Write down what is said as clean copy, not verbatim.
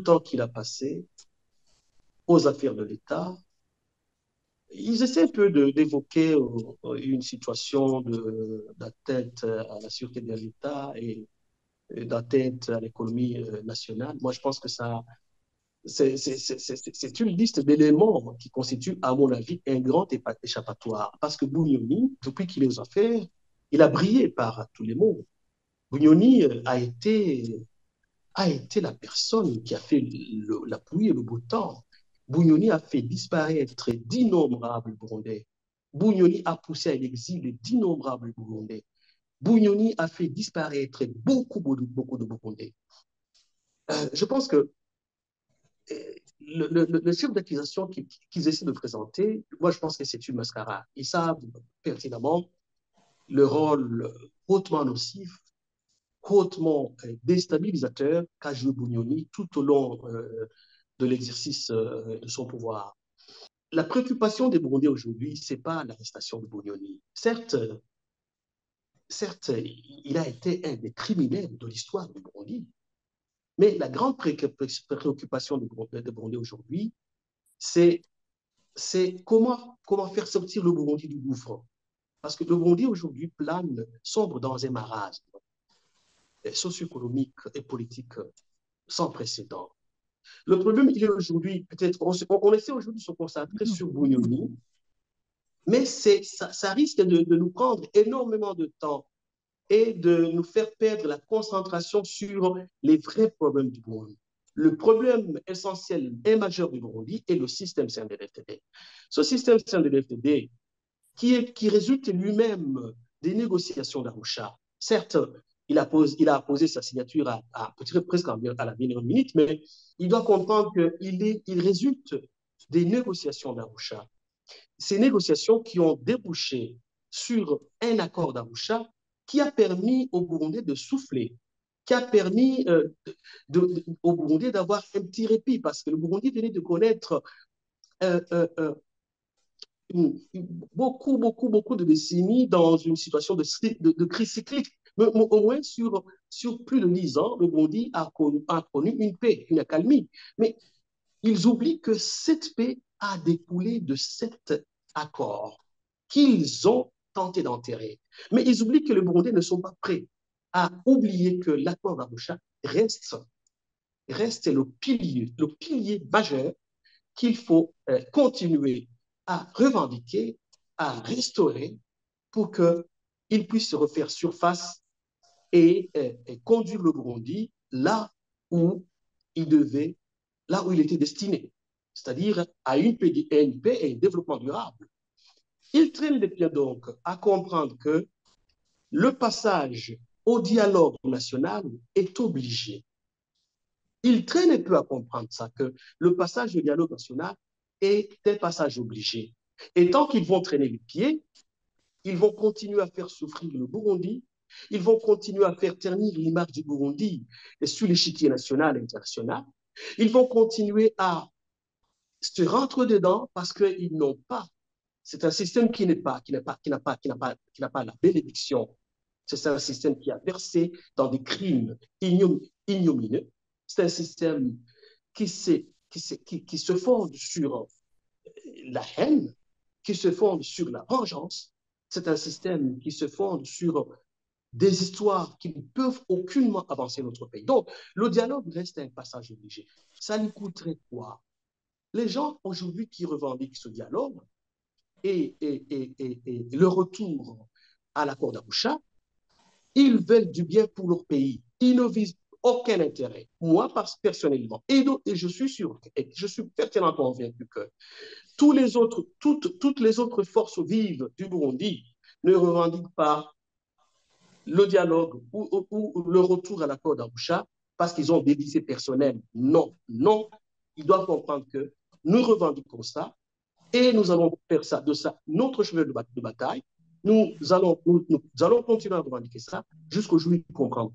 temps qu'il a passé aux affaires de l'État, ils essaient un peu d'évoquer une situation d'atteinte à la sûreté de l'État et d'atteinte à l'économie nationale. Moi, je pense que ça, c'est une liste d'éléments qui constitue, à mon avis, un grand échappatoire. Parce que Bougnoni, depuis qu'il est aux affaires, il a brillé par tous les mots. Bougnoni a été la personne qui a fait la pluie et le beau temps. Bougnoni a fait disparaître d'innombrables Burundais. Bougnoni a poussé à l'exil d'innombrables Burundais. Bougnoni a fait disparaître beaucoup de Burundais. Je pense que le chef d'accusation qu'ils essaient de présenter, moi je pense que c'est une mascarade. Ils savent pertinemment le rôle hautement nocif, hautement déstabilisateur qu'a joué Bougnoni tout au long de l'exercice de son pouvoir. La préoccupation des Burundais aujourd'hui, ce n'est pas l'arrestation de Bougnoni. Certes, il a été un des criminels de l'histoire du Burundi, mais la grande préoccupation des Burundais aujourd'hui, c'est comment faire sortir le Burundi du gouffre. Parce que le Burundi aujourd'hui plane, sombre dans un marasme socio-économique et politique sans précédent. Le problème, il est aujourd'hui, peut-être, on essaie aujourd'hui de se concentrer sur Bougnoni, mais ça risque de nous prendre énormément de temps et de nous faire perdre la concentration sur les vrais problèmes du Burundi. Le problème essentiel et majeur du Burundi est le système CNDD-FDD. Ce système CNDD-FDD qui résulte lui-même des négociations d'Arusha. Certes, il a posé sa signature presque à la dernière minute, mais il doit comprendre qu'il résulte des négociations d'Arusha. Ces négociations qui ont débouché sur un accord d'Arusha qui a permis au Burundais de souffler, qui a permis au Burundais d'avoir un petit répit, parce que le Burundi venait de connaître euh, euh, euh, beaucoup de décennies dans une situation de crise cyclique. Mais au moins, sur plus de 10 ans, le Burundi a connu une paix, une accalmie. Mais ils oublient que cette paix a découlé de cet accord qu'ils ont tenté d'enterrer. Mais ils oublient que les Burundais ne sont pas prêts à oublier que l'accord d'Arusha reste le pilier majeur qu'il faut continuer à revendiquer, à restaurer pour qu'il puisse se refaire surface et conduire le Burundi là où il devait, là où il était destiné, c'est-à-dire à une paix et un développement durable. Il traîne les pieds donc à comprendre que le passage au dialogue national est obligé. Il traîne un peu à comprendre ça, que le passage au dialogue national est un passage obligé. Et tant qu'ils vont traîner les pieds, ils vont continuer à faire souffrir le Burundi, ils vont continuer à faire ternir l'image du Burundi sur l'échiquier national et international, ils vont continuer à se rentrer dedans parce qu'ils n'ont pas. C'est un système qui n'a pas la bénédiction. C'est un système qui a versé dans des crimes ignominieux. C'est un système qui se fonde sur la haine, qui se fonde sur la vengeance. C'est un système qui se fonde sur des histoires qui ne peuvent aucunement avancer notre pays. Donc, le dialogue reste un passage obligé. Ça lui coûterait quoi? Les gens aujourd'hui qui revendiquent ce dialogue et le retour à l'accord d'Arusha, ils veulent du bien pour leur pays. Ils ne visent aucun intérêt. Moi, personnellement, et je suis sûr, et je suis pertinemment convaincu que toutes les autres forces vives du Burundi ne revendiquent pas le dialogue ou le retour à l'accord d'Arusha parce qu'ils ont des visées personnelles. Non, non. Ils doivent comprendre que nous revendiquons ça et nous allons faire ça, de ça notre cheval de bataille. Nous allons continuer à revendiquer ça jusqu'au jour où ils comprendront.